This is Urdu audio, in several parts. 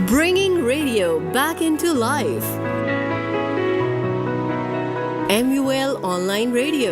Bringing radio back into life. MUL Online Radio.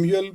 MUL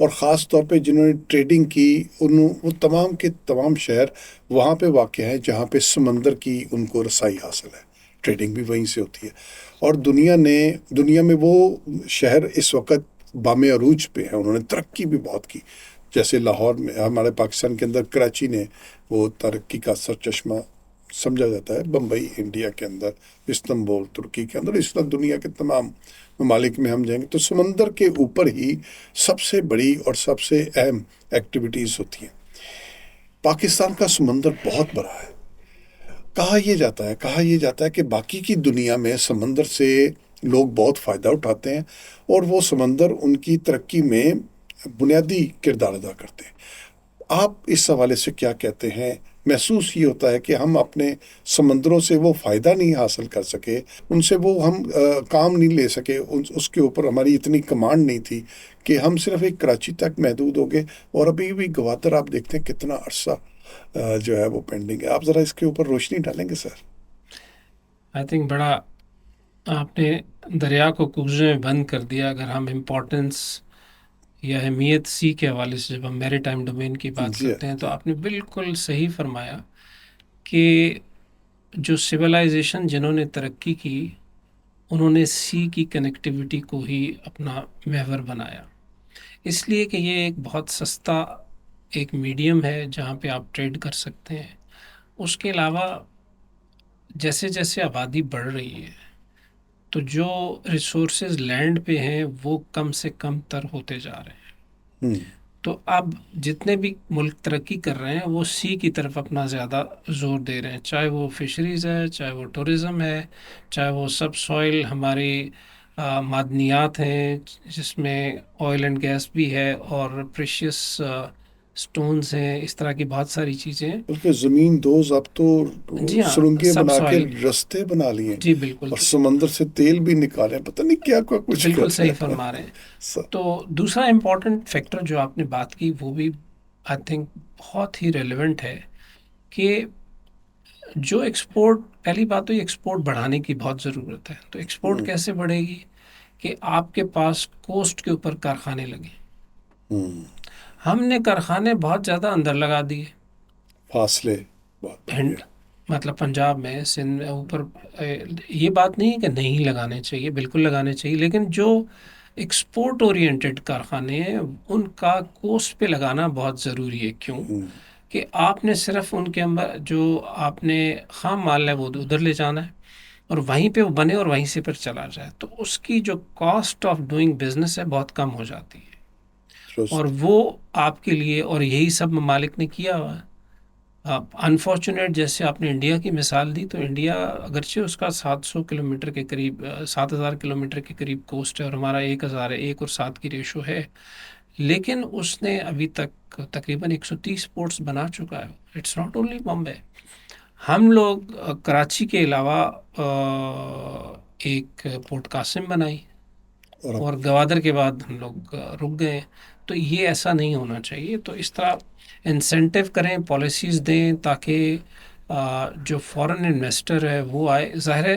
اور خاص طور پہ جنہوں نے ٹریڈنگ کی وہ تمام کے تمام شہر وہاں پہ واقع ہیں جہاں پہ سمندر کی ان کو رسائی حاصل ہے، ٹریڈنگ بھی وہیں سے ہوتی ہے. اور دنیا میں وہ شہر اس وقت بام عروج پہ ہیں، انہوں نے ترقی بھی بہت کی. جیسے لاہور میں ہمارے پاکستان کے اندر کراچی نے وہ ترقی کا سر چشمہ سمجھا جاتا ہے، بمبئی انڈیا کے اندر، استنبول ترکی کے اندر، اس طرح دنیا کے تمام ممالک میں ہم جائیں گے تو سمندر کے اوپر ہی سب سے بڑی اور سب سے اہم ایکٹیویٹیز ہوتی ہیں. پاکستان کا سمندر بہت بڑا ہے. کہا یہ جاتا ہے کہ باقی کی دنیا میں سمندر سے لوگ بہت فائدہ اٹھاتے ہیں اور وہ سمندر ان کی ترقی میں بنیادی کردار ادا کرتے ہیں. آپ اس حوالے سے کیا کہتے ہیں؟ محسوس یہ ہوتا ہے کہ ہم اپنے سمندروں سے وہ فائدہ نہیں حاصل کر سکے، ان سے وہ ہم کام نہیں لے سکے، اس کے اوپر ہماری اتنی کمانڈ نہیں تھی کہ ہم صرف ایک کراچی تک محدود ہو گئے. اور ابھی بھی گوادر آپ دیکھتے ہیں کتنا عرصہ جو ہے وہ پینڈنگ ہے. آپ ذرا اس کے اوپر روشنی ڈالیں گے سر؟ آئی تھنک بڑا آپ نے دریا کو کوزے میں بند کر دیا. اگر ہم امپورٹنس یا اہمیت سی کے حوالے سے جب ہم میری ٹائم ڈومین کی بات جی کرتے ہیں تو آپ نے بالکل صحیح فرمایا کہ جو سویلائزیشن جنہوں نے ترقی کی انہوں نے سی کی کنیکٹیوٹی کو ہی اپنا محور بنایا، اس لیے کہ یہ ایک بہت سستا ایک میڈیم ہے جہاں پہ آپ ٹریڈ کر سکتے ہیں. اس کے علاوہ جیسے جیسے آبادی بڑھ رہی ہے تو جو ریسورسز لینڈ پہ ہیں وہ کم سے کم تر ہوتے جا رہے ہیں. تو اب جتنے بھی ملک ترقی کر رہے ہیں وہ سی کی طرف اپنا زیادہ زور دے رہے ہیں، چاہے وہ فشریز ہے، چاہے وہ ٹورزم ہے، چاہے وہ سب سوئل ہماری معدنیات ہیں جس میں آئل اینڈ گیس بھی ہے اور پریشیس سٹونز ہیں، اس طرح کی بہت ساری چیزیں ہیں. بلکہ زمین دوز اب تو جی ہاں، سرنگیں سب بنا کے سوائل، رستے بنا لیے جی بالکل، اور سمندر سے تیل بھی نکالے، پتہ نہیں کیا کچھ بالکل کرتے صحیح ہیں. فرما رہے ہیں. تو دوسرا امپورٹنٹ فیکٹر جو آپ نے بات کی وہ بھی آئی تھنک بہت ہی ریلیونٹ ہے کہ جو ایکسپورٹ، پہلی بات تو یہ ایکسپورٹ بڑھانے کی بہت ضرورت ہے. تو ایکسپورٹ کیسے بڑھے گی کہ آپ کے پاس کوسٹ کے اوپر کارخانے لگے. ہم نے کارخانے بہت زیادہ اندر لگا دیے، فاصلے بہت مطلب پنجاب میں، سندھ میں، اوپر. یہ بات نہیں کہ نہیں لگانے چاہیے، بالکل لگانے چاہیے، لیکن جو ایکسپورٹ اورینٹڈ کارخانے ہیں ان کا کوسٹ پہ لگانا بہت ضروری ہے. کیوں کہ آپ نے صرف ان کے اندر جو آپ نے خام مال ہے وہ ادھر لے جانا ہے اور وہیں پہ وہ بنے اور وہیں سے پھر چلا جائے، تو اس کی جو کاسٹ آف ڈوئنگ بزنس ہے بہت کم ہو جاتی ہے. اور وہ آپ کے لیے، اور یہی سب ممالک نے کیا ہوا ہے. انفارچونیٹ جیسے آپ نے انڈیا کی مثال دی، تو انڈیا اگرچہ اس کا 700 کلومیٹر کے قریب 7000 کلومیٹر کے قریب کوسٹ ہے اور ہمارا 1000 ہے، 1 اور 7 کی ریشو ہے، لیکن اس نے ابھی تک تقریباً 130 پورٹس بنا چکا ہے. It's not only Bombay. ہم لوگ کراچی کے علاوہ ایک پورٹ قاسم بنائی اور گوادر کے بعد ہم لوگ رک گئے. تو یہ ایسا نہیں ہونا چاہیے. تو اس طرح انسینٹیو کریں، پالیسیز دیں تاکہ جو فورن انویسٹر ہے وہ آئے. ظاہر ہے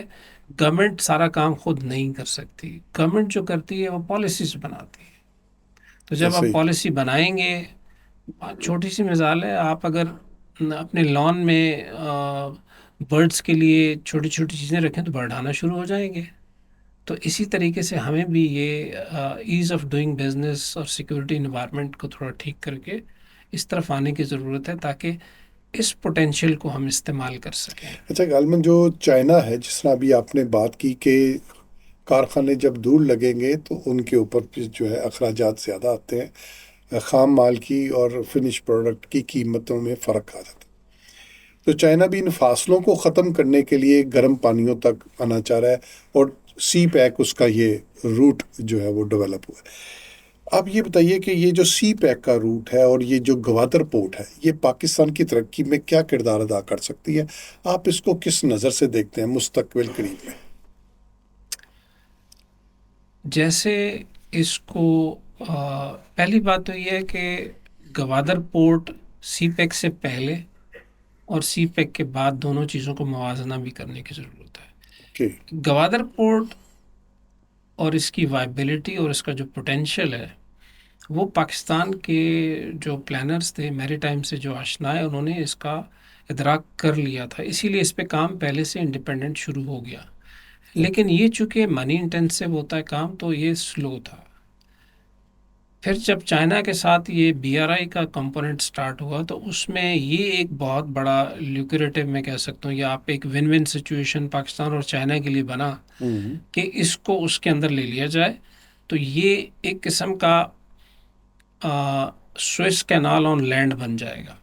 گورنمنٹ سارا کام خود نہیں کر سکتی، گورنمنٹ جو کرتی ہے وہ پالیسیز بناتی ہے. تو جب آپ پالیسی بنائیں گے، چھوٹی سی مثال ہے، آپ اگر اپنے لان میں برڈس کے لیے چھوٹی چھوٹی چیزیں رکھیں تو برڈ آنا شروع ہو جائیں گے. تو اسی طریقے سے ہمیں بھی یہ ایز آف ڈوئنگ بزنس اور سیکورٹی انوائرمنٹ کو تھوڑا ٹھیک کر کے اس طرف آنے کی ضرورت ہے تاکہ اس پوٹینشیل کو ہم استعمال کر سکیں. اچھا غالباً جو چائنا ہے، جس طرح ابھی آپ نے بات کی کہ کارخانے جب دور لگیں گے تو ان کے اوپر جو ہے اخراجات زیادہ آتے ہیں، خام مال کی اور فنش پروڈکٹ کی قیمتوں میں فرق آ جاتا ہے. تو چائنا بھی ان فاصلوں کو ختم کرنے کے لیے گرم پانیوں تک آنا چاہ رہا ہے اور سی پیک اس کا یہ روٹ جو ہے وہ ڈیولپ ہوا ہے. آپ یہ بتائیے کہ یہ جو سی پیک کا روٹ ہے اور یہ جو گوادر پورٹ ہے، یہ پاکستان کی ترقی میں کیا کردار ادا کر سکتی ہے؟ آپ اس کو کس نظر سے دیکھتے ہیں مستقبل قریب میں؟ جیسے اس کو پہلی بات تو یہ ہے کہ گوادر پورٹ سی پیک سے پہلے اور سی پیک کے بعد دونوں چیزوں کو موازنہ بھی کرنے کی ضرورت ہے. گوادر پورٹ اور اس کی وائبلٹی اور اس کا جو پوٹینشیل ہے وہ پاکستان کے جو پلانرز تھے میری ٹائم سے جو آشنا ہے انہوں نے اس کا ادراک کر لیا تھا، اسی لیے اس پہ کام پہلے سے انڈیپینڈنٹ شروع ہو گیا. لیکن یہ چونکہ منی انٹینسو ہوتا ہے کام تو یہ سلو تھا. پھر جب چائنا کے ساتھ یہ بی آر آئی کا کمپوننٹ سٹارٹ ہوا تو اس میں یہ ایک بہت بڑا لیوکریٹو میں کہہ سکتا ہوں، یا آپ ایک ون ون سچویشن پاکستان اور چائنا کے لیے بنا کہ اس کو اس کے اندر لے لیا جائے. تو یہ ایک قسم کا سوئس کینال آن لینڈ بن جائے گا.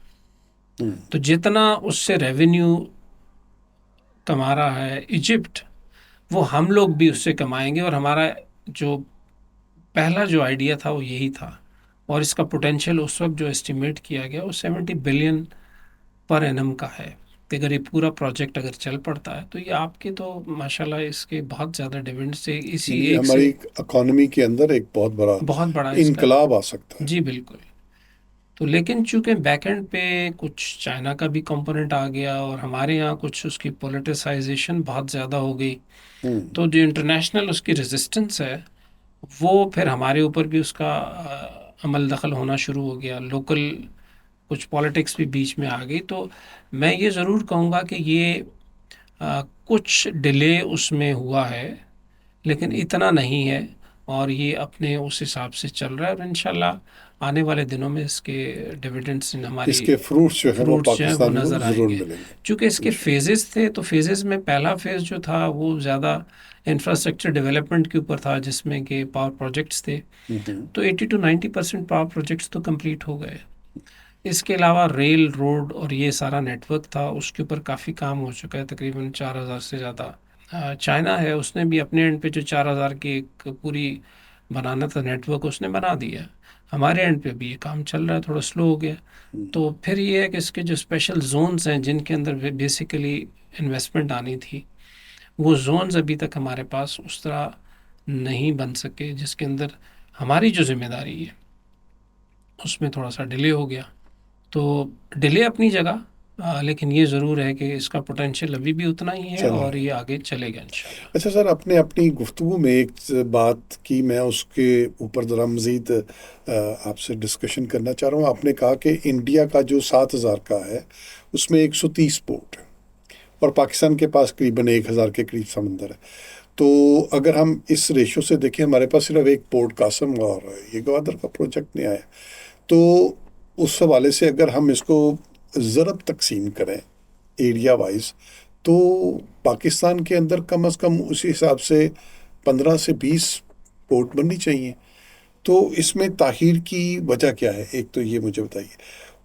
تو جتنا اس سے ریونیو کما رہا ہے ایجپٹ، وہ ہم لوگ بھی اس سے کمائیں گے. اور ہمارا جو پہلا جو آئیڈیا تھا وہ یہی تھا، اور اس کا پوٹینشیل اس وقت جو اسٹیمیٹ کیا گیا وہ 70 بلین پر اینم کا ہے. کہ اگر یہ پورا پروجیکٹ اگر چل پڑتا ہے تو یہ آپ کے تو ماشاءاللہ اس کے بہت زیادہ ڈیویڈنڈ سے اسی ایک ہماری اکانومی کے اندر ایک بہت بڑا انقلاب آ سکتا ہے. جی بالکل. تو لیکن چونکہ بیک اینڈ پہ کچھ چائنا کا بھی کمپوننٹ آ گیا اور ہمارے یہاں کچھ اس کی پولیٹیسائزیشن بہت زیادہ ہو گئی، تو جو انٹرنیشنل اس کی ریزسٹنس ہے وہ پھر ہمارے اوپر بھی اس کا عمل دخل ہونا شروع ہو گیا. لوکل کچھ پالیٹکس بھی بیچ میں آ گئی. تو میں یہ ضرور کہوں گا کہ یہ کچھ ڈیلے اس میں ہوا ہے لیکن اتنا نہیں ہے، اور یہ اپنے اس حساب سے چل رہا ہے. اور انشاءاللہ آنے والے دنوں میں اس کے ڈیویڈنڈس ہماری اس کے فروٹس جو ہیں وہ پاکستان کو نظر آئیں ضرور گے. ملیں گے. چونکہ اس کے فیزز تھے تو فیزز میں پہلا فیز جو تھا وہ زیادہ انفراسٹرکچر ڈیولپمنٹ کے اوپر تھا، جس میں کہ پاور پروجیکٹس تھے. تو 80 to 90% پاور پروجیکٹس تو کمپلیٹ ہو گئے. اس کے علاوہ ریل، روڈ اور یہ سارا نیٹ ورک تھا، اس کے اوپر کافی کام ہو چکا ہے، تقریباً 4000 سے زیادہ. چائنا ہے، اس نے بھی اپنے اینڈ پہ جو 4000 کی ایک پوری بنانا تھا نیٹ ورک اس نے بنا دیا. ہمارے اینڈ پہ بھی یہ کام چل رہا ہے، تھوڑا سلو ہو گیا. تو پھر یہ ہے کہ اس کے جو اسپیشل زونز ہیں جن کے اندر بیسیکلی انویسٹمنٹ آنی تھی، وہ زونز ابھی تک ہمارے پاس اس طرح نہیں بن سکے، جس کے اندر ہماری جو ذمہ داری ہے اس میں تھوڑا سا ڈیلے ہو گیا. تو ڈیلے اپنی جگہ، لیکن یہ ضرور ہے کہ اس کا پوٹینشیل ابھی بھی اتنا ہی ہے اور یہ آگے چلے گا انشاءاللہ. اچھا سر، اپنی گفتگو میں ایک بات کی میں اس کے اوپر ذرا مزید آپ سے ڈسکشن کرنا چاہ رہا ہوں. آپ نے کہا کہ انڈیا کا جو 7000 کا ہے اس میں 130 پورٹ ہے اور پاکستان کے پاس قریباً 1000 کے قریب سمندر ہے. تو اگر ہم اس ریشو سے دیکھیں، ہمارے پاس صرف ایک پورٹ قاسم اور یہ گوادر کا پروجیکٹ نہیں آیا. تو اس حوالے سے اگر ہم اس کو ضرب تقسیم کریں ایریا وائز، تو پاکستان کے اندر کم از کم اسی حساب سے 15 سے 20 پورٹ بننی چاہیے. تو اس میں تاخیر کی وجہ کیا ہے؟ ایک تو یہ مجھے بتائیے،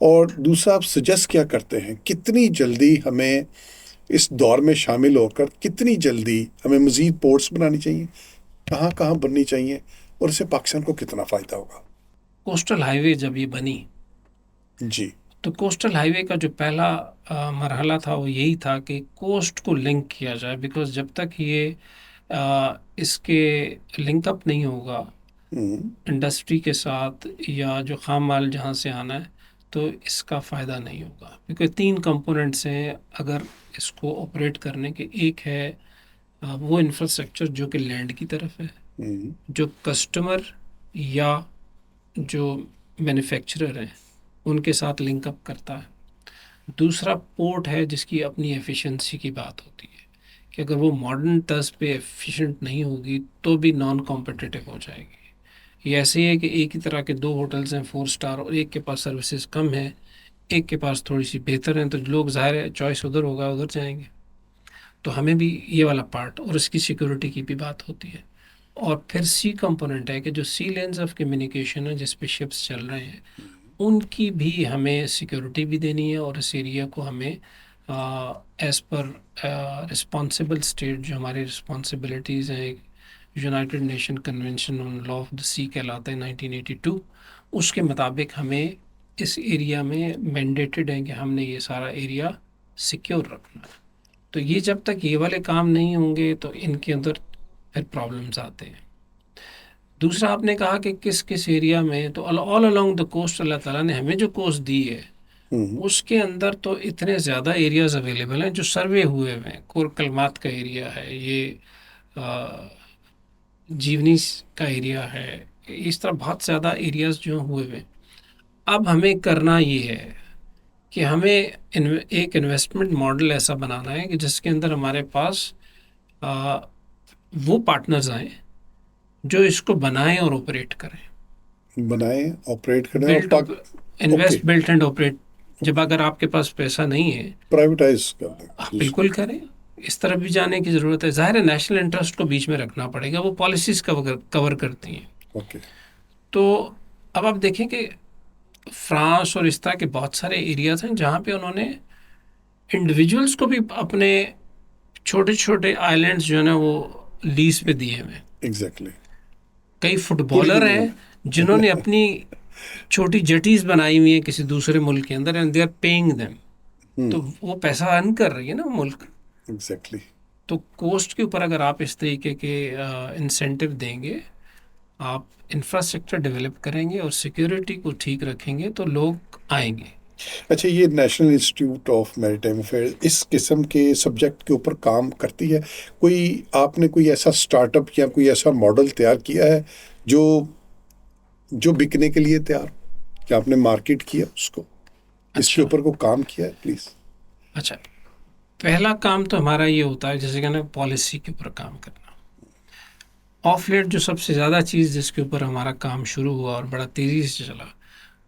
اور دوسرا آپ سجیسٹ کیا کرتے ہیں کتنی جلدی ہمیں اس دور میں شامل ہو کر کتنی جلدی ہمیں مزید پورٹس بنانی چاہیے، کہاں کہاں بننی چاہیے، اور اس سے پاکستان کو کتنا فائدہ ہوگا؟ کوسٹل ہائی وے جب یہ بنی جی، تو کوسٹل ہائی وے کا جو پہلا مرحلہ تھا وہ یہی تھا کہ کوسٹ کو لنک کیا جائے، بیکاز جب تک یہ اس کے لنک اپ نہیں ہوگا انڈسٹری کے ساتھ یا جو خام مال جہاں سے آنا ہے تو اس کا فائدہ نہیں ہوگا. کیونکہ 3 کمپوننٹس ہیں اگر اس کو آپریٹ کرنے کے. ایک ہے وہ انفراسٹرکچر جو کہ لینڈ کی طرف ہے، جو کسٹمر یا جو مینوفیکچرر ہیں ان کے ساتھ لنک اپ کرتا ہے. دوسرا پورٹ ہے جس کی اپنی ایفیشنسی کی بات ہوتی ہے کہ اگر وہ ماڈرن طرز پہ ایفیشنٹ نہیں ہوگی تو بھی نان کمپٹیٹیو ہو جائے گی. یہ ایسے ہی ہے کہ ایک ہی طرح کے 2 ہوٹلز ہیں 4 اسٹار، اور ایک کے پاس سروسز کم ہیں، ایک کے پاس تھوڑی سی بہتر ہیں، تو لوگ ظاہر ہے چوائس ادھر ہوگا ادھر جائیں گے. تو ہمیں بھی یہ والا پارٹ اور اس کی سیکورٹی کی بھی بات ہوتی ہے. اور پھر سی کمپوننٹ ہے کہ جو سی لینز آف کمیونیکیشن ہے جس پہ شپس چل رہے ہیں ان کی بھی ہمیں سیکورٹی بھی دینی ہے، اور اس ایریا کو ہمیں ایز پر رسپانسبل اسٹیٹ جو ہماری رسپانسبلٹیز ہیں، United Nation Convention on Law of the Sea کہلاتا ہے 1982، اس کے مطابق ہمیں اس ایریا میں مینڈیٹڈ ہے کہ ہم نے یہ سارا ایریا سیکیور رکھنا ہے. تو یہ جب تک یہ والے کام نہیں ہوں گے تو ان کے اندر پھر پرابلمز آتے ہیں. دوسرا آپ نے کہا کہ کس کس ایریا میں، تو آل along دا کوسٹ اللہ تعالیٰ نے ہمیں جو کوسٹ دی ہے اس کے اندر تو اتنے زیادہ ایریاز اویلیبل ہیں جو سروے ہوئے ہیں. کور کلمات کا ایریا ہے، یہ جیونی کا ایریا ہے، اس طرح بہت زیادہ ایریاز جو ہوئے ہوئے. اب ہمیں کرنا یہ ہے کہ ہمیں ایک انویسٹمنٹ ماڈل ایسا بنانا ہے کہ جس کے اندر ہمارے پاس وہ پارٹنرز آئیں جو اس کو بنائیں اور آپریٹ کریں. بنائیں آپریٹ کریں اور انویسٹ بلڈ اینڈ آپریٹ. جب اگر آپ کے پاس پیسہ نہیں ہے پرائیویٹائز کر دیں. آپ بالکل کریں. اس طرف بھی جانے کی ضرورت ہے. ظاہر ہے نیشنل انٹرسٹ کو بیچ میں رکھنا پڑے گا, وہ پالیسیز کور کرتی ہیں. اوکے. تو اب آپ دیکھیں کہ فرانس اور اس طرح کے بہت سارے ایریاز ہیں جہاں پہ انہوں نے انڈیویجولس کو بھی اپنے چھوٹے چھوٹے آئی لینڈس جو ہے نا وہ لیز پہ دیے ہوئے. ایگزیکٹلی. کئی فٹ بالر ہیں جنہوں نے اپنی چھوٹی جٹیز بنائی ہوئی ہیں کسی دوسرے ملک کے اندر, and they are paying them. تو وہ پیسہ ارن کر رہی ہے نا ملک. ایگزیکٹلی. تو کوسٹ کے اوپر اگر آپ اس طریقے کے انسینٹیو دیں گے, آپ انفراسٹرکچر ڈیولپ کریں گے اور سیکیورٹی کو ٹھیک رکھیں گے تو لوگ آئیں گے. اچھا, یہ National Institute of Maritime Affairs اس قسم کے سبجیکٹ کے اوپر کام کرتی ہے. آپ نے کوئی ایسا اسٹارٹ اپ یا کوئی ایسا ماڈل تیار کیا ہے جو بکنے کے لیے تیار, کہ آپ نے مارکیٹ کیا اس کو, اس کے اوپر کو کام کیا ہے پلیز؟ اچھا, پہلا کام تو ہمارا یہ ہوتا ہے جیسے کہ نا پالیسی کے اوپر کام کرنا. آف لیٹ جو سب سے زیادہ چیز جس کے اوپر ہمارا کام شروع ہوا اور بڑا تیزی سے چلا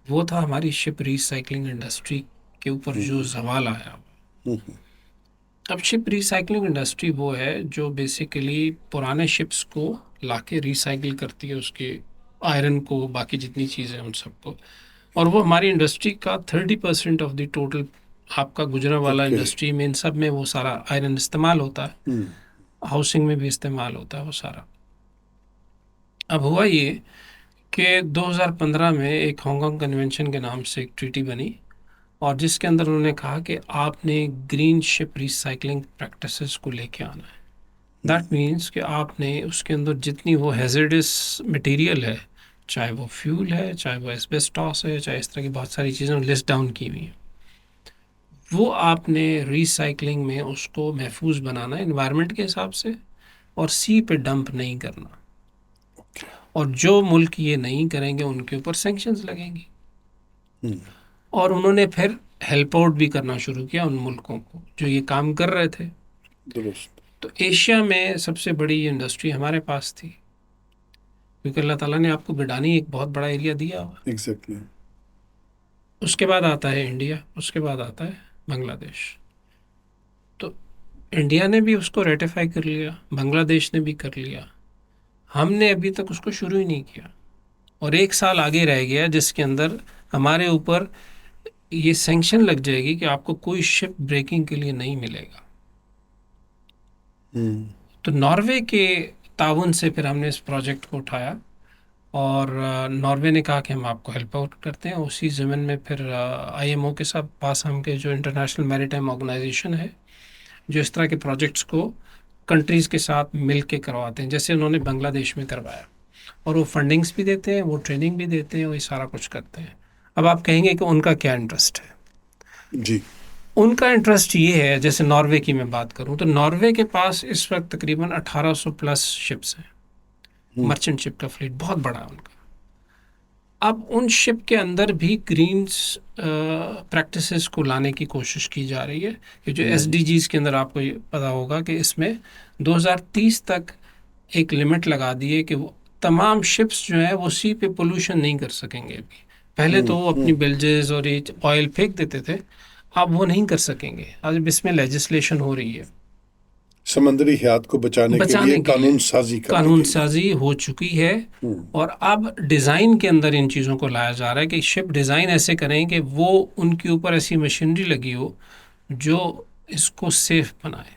وہ تھا ہماری شپ ریسائکلنگ انڈسٹری کے اوپر جو زوال آیا. اب شپ ریسائکلنگ انڈسٹری وہ ہے جو بیسیکلی پرانے شپس کو لا کے ریسائکل کرتی ہے, اس کے آئرن کو, باقی جتنی چیزیں ان سب کو. اور وہ ہماری انڈسٹری کا 30% آف دی ٹوٹل آپ کا گجرا والا انڈسٹری میں ان سب میں وہ سارا آئرن استعمال ہوتا ہے. ہاؤسنگ میں بھی استعمال ہوتا ہے وہ سارا. اب ہوا یہ کہ 2015 میں ایک ہانگ کانگ کنونشن کے نام سے ایک ٹریٹی بنی اور جس کے اندر انہوں نے کہا کہ آپ نے گرین شپ ریسائکلنگ پریکٹسز کو لے کے آنا ہے. دیٹ مینس کہ آپ نے اس کے اندر جتنی وہ ہیزرڈس مٹیریل ہے, چاہے وہ فیول ہے, چاہے وہ ایسبیسٹاس ہے, چاہے اس طرح کی بہت ساری چیزیں لسٹ ڈاؤن کی ہوئی ہیں, وہ آپ نے ریسائکلنگ میں اس کو محفوظ بنانا ہے انوائرمنٹ کے حساب سے, اور سی پہ ڈمپ نہیں کرنا. اور جو ملک یہ نہیں کریں گے ان کے اوپر سینکشنز لگیں گی. اور انہوں نے پھر ہیلپ آؤٹ بھی کرنا شروع کیا ان ملکوں کو جو یہ کام کر رہے تھے. درست. تو ایشیا میں سب سے بڑی یہ انڈسٹری ہمارے پاس تھی کیونکہ اللہ تعالیٰ نے آپ کو گڈانی ایک بہت بڑا ایریا دیا ہوا. ایگزیکٹلی. اس کے بعد آتا ہے انڈیا, اس کے بعد آتا ہے بنگلہ دیش. تو انڈیا نے بھی اس کو ریٹیفائی کر لیا, بنگلہ دیش نے بھی کر لیا, ہم نے ابھی تک اس کو شروع ہی نہیں کیا. اور 1 سال آگے رہ گیا جس کے اندر ہمارے اوپر یہ سینکشن لگ جائے گی کہ آپ کو کوئی شپ بریکنگ کے لیے نہیں ملے گا. تو ناروے کے تعاون سے پھر ہم نے اس پروجیکٹ کو اٹھایا اور ناروے نے کہا کہ ہم آپ کو ہیلپ آؤٹ کرتے ہیں. اسی ضمن میں پھر آئی ایم او کے ساتھ پاس ہم کے جو انٹرنیشنل میریٹائم آرگنائزیشن ہے جو اس طرح کے پروجیکٹس کو کنٹریز کے ساتھ مل کے کرواتے ہیں, جیسے انہوں نے بنگلہ دیش میں کروایا, اور وہ فنڈنگز بھی دیتے ہیں, وہ ٹریننگ بھی دیتے ہیں, وہ یہ سارا کچھ کرتے ہیں. اب آپ کہیں گے کہ ان کا کیا انٹرسٹ ہے؟ جی, ان کا انٹرسٹ یہ ہے, جیسے ناروے کی میں بات کروں تو ناروے کے پاس اس وقت تقریباً 1800+ شپس ہیں, مرچنٹ شپ کا فلیٹ بہت بڑا ہے ان کا. اب ان شپ کے اندر بھی گرینس پریکٹسز کو لانے کی کوشش کی جا رہی ہے کہ جو SDGs کے اندر آپ کو یہ پتا ہوگا کہ اس میں 2030 تک ایک لمٹ لگا دی ہے کہ وہ تمام شپس جو ہیں وہ سی پہ پولوشن نہیں کر سکیں گے. ابھی پہلے تو وہ اپنی بلجز اور آئل پھینک دیتے تھے, اب وہ نہیں کر سکیں گے. آج اس میں لیجسلیشن ہو رہی ہے, سمندری حیات کو بچانے کے لیے قانون سازی ہو چکی ہے. اور اب ڈیزائن کے اندر ان چیزوں کو لایا جا رہا ہے کہ شپ ڈیزائن ایسے کریں کہ وہ ان کے اوپر ایسی مشینری لگی ہو جو اس کو سیف بنائے,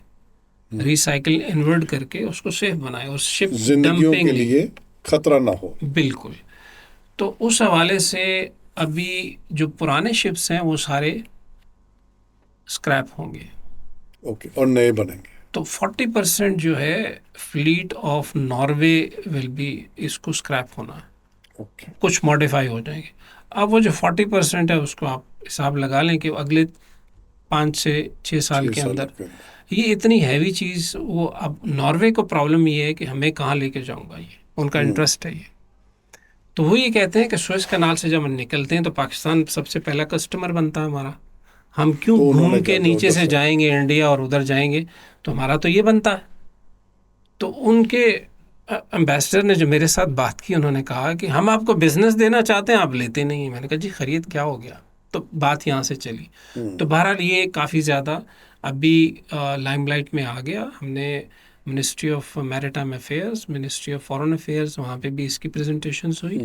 ریسائکل انورٹ کر کے اس کو سیف بنائے اور شپ زندگیوں کے لیے خطرہ نہ ہو. بالکل. تو اس حوالے سے ابھی جو پرانے شپس ہیں وہ سارے اسکریپ ہوں گے. اوکے, اور نئے بنیں گے. تو 40% جو ہے fleet of Norway will be اس کو اسکریپ ہونا ہے. کچھ ماڈیفائی ہو جائیں گے. اب وہ جو 40% ہے اس کو آپ حساب لگا لیں کہ اگلے 5 سے 6 سال کے اندر یہ اتنی ہیوی چیز, وہ اب ناروے کو پرابلم یہ ہے کہ ہمیں کہاں لے کے جاؤں گا, یہ ان کا انٹرسٹ ہے یہ. تو وہ یہ کہتے ہیں کہ سوئس کنال سے جب ہم نکلتے ہیں تو پاکستان سب سے پہلا کسٹمر بنتا ہے ہمارا. ہم کیوں تو انہوں نے گھوم کے کہا نیچے سے جائیں گے انڈیا اور ادھر جائیں گے, تو ہمارا تو یہ بنتا ہے. تو ان کے امبیسڈر نے جو میرے ساتھ بات کی, انہوں نے کہا کہ ہم آپ کو بزنس دینا چاہتے ہیں, آپ لیتے نہیں ہیں. میں نے کہا جی خرید کیا ہو گیا؟ تو بات یہاں سے چلی. تو بہرحال یہ کافی زیادہ ابھی لائم لائٹ میں آ گیا. ہم نے ministry of maritime affairs, ministry of foreign affairs, وہاں پہ بھی اس کی پریزنٹیشنز ہوئی,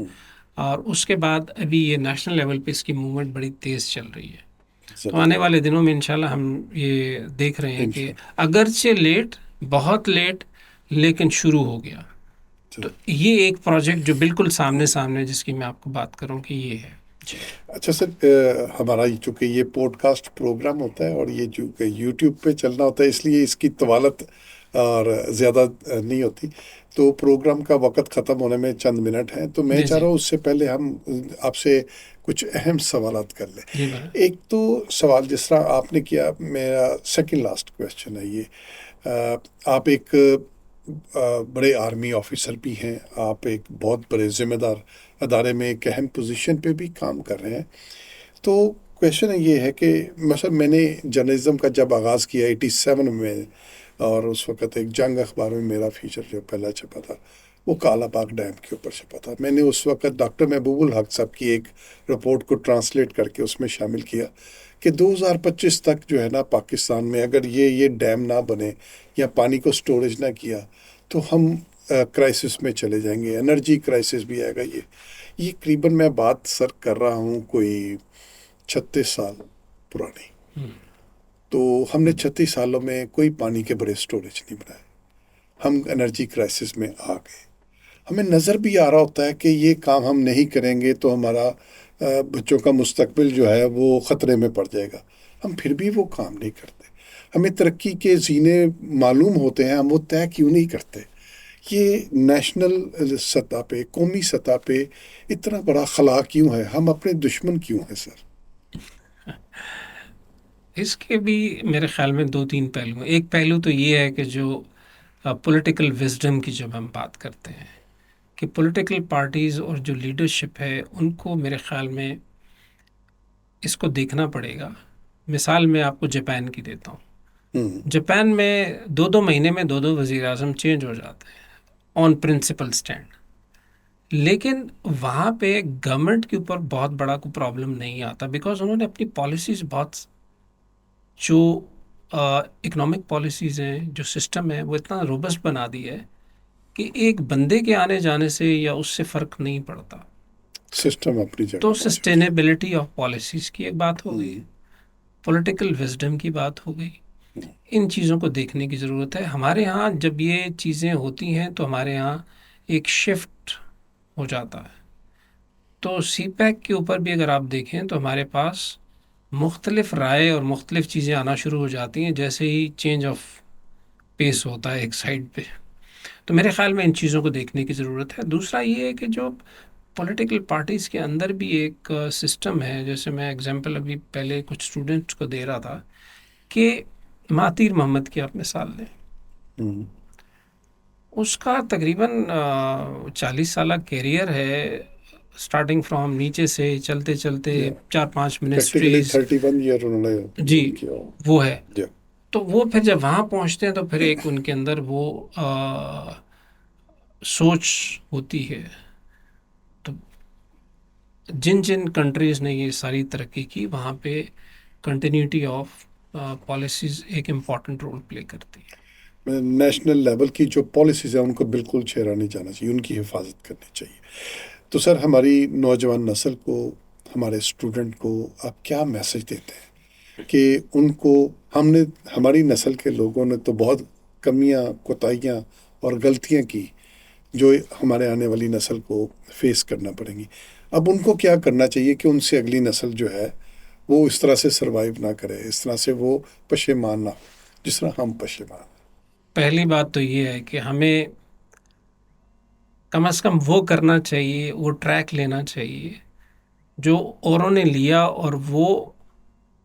اور اس کے بعد ابھی یہ نیشنل لیول پہ اس کی موومنٹ بڑی تیز چل رہی ہے. تو آنے والے دنوں میں انشاءاللہ ہم یہ دیکھ رہے ہیں کہ اگرچہ لیٹ, بہت لیٹ, لیکن شروع ہو گیا. تو یہ ایک پروجیکٹ جو بالکل سامنے سامنے جس کی میں آپ کو بات کروں کہ یہ ہے. اچھا سر, ہمارا چونکہ یہ پوڈ کاسٹ پروگرام ہوتا ہے اور یہ جو یوٹیوب پہ چلنا ہوتا ہے, اس لیے اس کی طوالت اور زیادہ نہیں ہوتی, تو پروگرام کا وقت ختم ہونے میں چند منٹ ہیں. تو میں چاہ رہا ہوں اس سے پہلے ہم آپ سے کچھ اہم سوالات کر لیں. ایک تو سوال جس طرح آپ نے کیا, میرا سیکنڈ لاسٹ کویشچن ہے یہ, آپ ایک بڑے آرمی آفیسر بھی ہیں, آپ ایک بہت بڑے ذمہ دار ادارے میں ایک اہم پوزیشن پہ بھی کام کر رہے ہیں. تو کویشچن یہ ہے کہ مثلا میں نے جرنلزم کا جب آغاز کیا 87 میں, اور اس وقت ایک جنگ اخبار میں میرا فیچر جو پہلا چھپا تھا وہ کالا باغ ڈیم کے اوپر چھپا تھا. میں نے اس وقت ڈاکٹر محبوب الحق صاحب کی ایک رپورٹ کو ٹرانسلیٹ کر کے اس میں شامل کیا کہ 2025 تک جو ہے نا پاکستان میں اگر یہ ڈیم نہ بنے یا پانی کو سٹوریج نہ کیا تو ہم کرائسس میں چلے جائیں گے, انرجی کرائسس بھی آئے گا. یہ قریباً میں بات سر کر رہا ہوں کوئی 36 سال پرانی. تو ہم نے 36 سالوں میں کوئی پانی کے بڑے سٹوریج نہیں بنائے, ہم انرجی کرائسس میں آ گئے. ہمیں نظر بھی آ رہا ہوتا ہے کہ یہ کام ہم نہیں کریں گے تو ہمارا بچوں کا مستقبل جو ہے وہ خطرے میں پڑ جائے گا, ہم پھر بھی وہ کام نہیں کرتے. ہمیں ترقی کے زینے معلوم ہوتے ہیں, ہم وہ طے کیوں نہیں کرتے؟ یہ نیشنل سطح پہ, قومی سطح پہ اتنا بڑا خلا کیوں ہے؟ ہم اپنے دشمن کیوں ہیں سر؟ اس کے بھی میرے خیال میں 2-3 پہلو ہیں. ایک پہلو تو یہ ہے کہ جو پولیٹیکل وزڈم کی جب ہم بات کرتے ہیں کہ پولیٹیکل پارٹیز اور جو لیڈرشپ ہے ان کو میرے خیال میں اس کو دیکھنا پڑے گا. مثال میں آپ کو جاپان کی دیتا ہوں. جاپان میں 2 مہینے میں 2 وزیر اعظم چینج ہو جاتے ہیں آن پرنسپل اسٹینڈ, لیکن وہاں پہ گورنمنٹ کے اوپر بہت بڑا کوئی پرابلم نہیں آتا, بیکاز انہوں نے اپنی پالیسیز بہت, جو اکنامک پالیسیز ہیں, جو سسٹم ہے وہ اتنا روبسٹ بنا دی ہے کہ ایک بندے کے آنے جانے سے یا اس سے فرق نہیں پڑتا. سسٹم اپنی جگہ. تو سسٹینیبلٹی آف پالیسیز کی ایک بات ہو گئی, پولیٹیکل وزڈم کی بات ہو گئی. ان چیزوں کو دیکھنے کی ضرورت ہے. ہمارے ہاں جب یہ چیزیں ہوتی ہیں تو ہمارے ہاں ایک شفٹ ہو جاتا ہے. تو سی پیک کے اوپر بھی اگر آپ دیکھیں تو ہمارے پاس مختلف رائے اور مختلف چیزیں آنا شروع ہو جاتی ہیں جیسے ہی چینج آف پیس ہوتا ہے ایک سائڈ پہ. تو میرے خیال میں ان چیزوں کو دیکھنے کی ضرورت ہے. دوسرا یہ ہے کہ جو پولیٹیکل پارٹیز کے اندر بھی ایک سسٹم ہے, جیسے میں اگزامپل ابھی پہلے کچھ اسٹوڈنٹس کو دے رہا تھا کہ مہاتیر محمد کی آپ مثال لیں, اس کا تقریباً 40 سالہ کیریئر ہے, اسٹارٹنگ فرام نیچے سے چلتے چلتے 4-5 منسٹریز, 31 ایئر انہوں نے جی وہ ہے. تو وہ پھر جب وہاں پہنچتے ہیں تو پھر ایک ان کے اندر وہ سوچ ہوتی ہے. تو جن کنٹریز نے یہ ساری ترقی کی وہاں پہ کنٹینیوٹی آف پالیسیز ایک امپورٹنٹ رول پلے کرتی ہے. نیشنل لیول کی جو پالیسیز ہیں ان کو بالکل چھیڑا نہیں جانا چاہیے, ان کی حفاظت کرنی چاہیے. تو سر ہماری نوجوان نسل کو, ہمارے اسٹوڈنٹ کو آپ کیا میسج دیتے ہیں کہ ان کو, ہماری نسل کے لوگوں نے تو بہت کمیاں, کوتاہیاں اور غلطیاں کی جو ہمارے آنے والی نسل کو فیس کرنا پڑیں گی. اب ان کو کیا کرنا چاہیے کہ ان سے اگلی نسل جو ہے وہ اس طرح سے سروائیو نہ کرے, اس طرح سے وہ پشیمان نہ ہو جس طرح ہم پشیمان. پہلی بات تو یہ ہے کہ ہمیں کم از کم وہ کرنا چاہیے, وہ ٹریک لینا چاہیے جو اوروں نے لیا اور وہ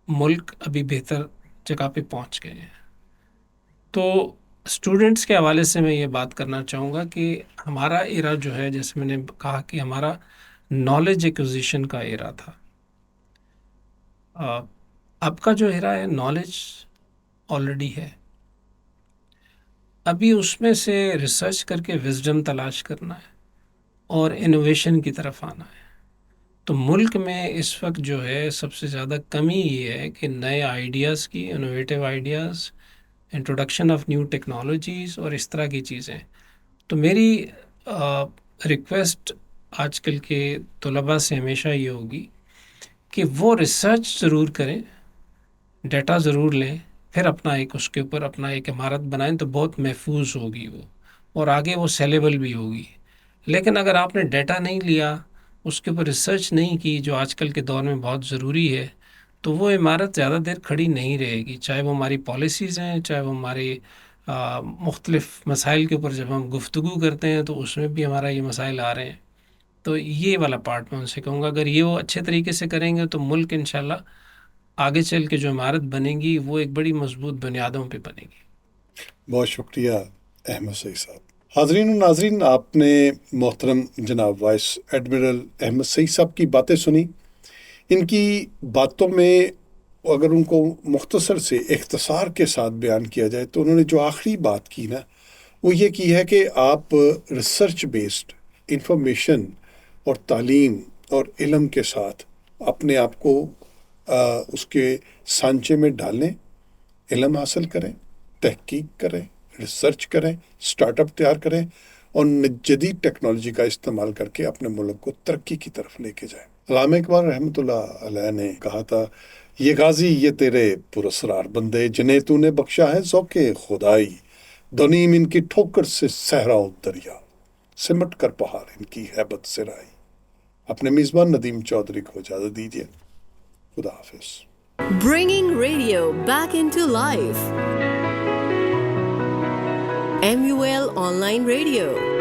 ملک ابھی بہتر جگہ پہ پہنچ گئے ہیں. تو اسٹوڈنٹس کے حوالے سے میں یہ بات کرنا چاہوں گا کہ ہمارا ایرا جو ہے، جیسے میں نے کہا کہ ہمارا نالج ایکوزیشن کا ایرا تھا. اب کا جو ایرا ہے، نالج آلریڈی ہے، ابھی اس میں سے ریسرچ کر کے وزڈم تلاش کرنا ہے اور انوویشن کی طرف آنا ہے. تو ملک میں اس وقت جو ہے سب سے زیادہ کمی یہ ہے کہ نئے آئیڈیاز کی، innovative ideas, introduction of new technologies اور اس طرح کی چیزیں. تو میری ریکویسٹ آج کل کے طلباء سے ہمیشہ یہ ہوگی کہ وہ ریسرچ ضرور کریں، ڈیٹا ضرور لیں، پھر اپنا اس کے اوپر اپنا ایک عمارت بنائیں تو بہت محفوظ ہوگی وہ، اور آگے وہ سیلیبل بھی ہوگی. لیکن اگر آپ نے ڈیٹا نہیں لیا، اس کے اوپر ریسرچ نہیں کی، جو آج کل کے دور میں بہت ضروری ہے، تو وہ عمارت زیادہ دیر کھڑی نہیں رہے گی. چاہے وہ ہماری پالیسیز ہیں، چاہے وہ ہمارے مختلف مسائل کے اوپر جب ہم گفتگو کرتے ہیں تو اس میں بھی ہمارا یہ مسائل آ رہے ہیں. تو یہ والا پارٹ میں ان سے کہوں گا، اگر یہ وہ اچھے طریقے سے کریں گے تو ملک انشاءاللہ آگے چل کے جو عمارت بنے گی وہ ایک بڑی مضبوط بنیادوں پہ بنے گی. بہت شکریہ احمد سعید صاحب. حاضرین و ناظرین، آپ نے محترم جناب وائس ایڈمرل احمد سعید صاحب کی باتیں سنی. ان کی باتوں میں اگر ان کو مختصر سے اختصار کے ساتھ بیان کیا جائے تو انہوں نے جو آخری بات کی نا، وہ یہ کی ہے کہ آپ ریسرچ بیسڈ انفارمیشن اور تعلیم اور علم کے ساتھ اپنے آپ کو اس کے سانچے میں ڈالیں، علم حاصل کریں، تحقیق کریں، ریسرچ کریں، اسٹارٹ اپ تیار کریں اور جدید ٹیکنالوجی کا استعمال کر کے اپنے ملک کو ترقی کی طرف لے کے جائیں. علامہ اقبال رحمۃ اللہ علیہ نے کہا تھا، یہ غازی یہ تیرے پراسرار بندے، جنہیں تو نے بخشا ہے ذوق خدائی، دونیم ان کی ٹھوکر سے صحرا و دریا، سمٹ کر پہاڑ ان کی ہیبت سے رائی. اپنے میزبان ندیم چودھری کو اجازت دیجیے. خدا حافظ. Bringing radio back into life. MUL Online Radio.